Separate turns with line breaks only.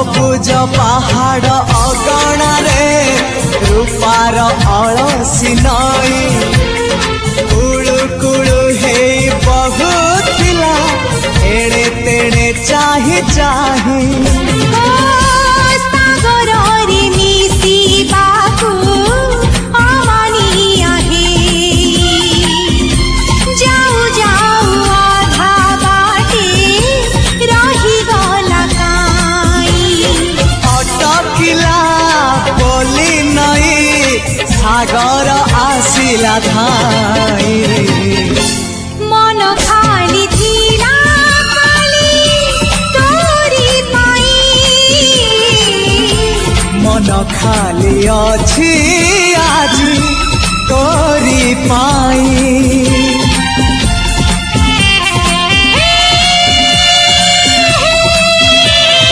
सबुज पहाड़ अगणारे रूपार अलसी नई कुळु कुळु हे बहुथिला एड़े तेड़े चाही चाही सागर आसिला धाई
मन खाली थिला खाली तोरी पाई
मन खाली अछि आज तोरी पाई।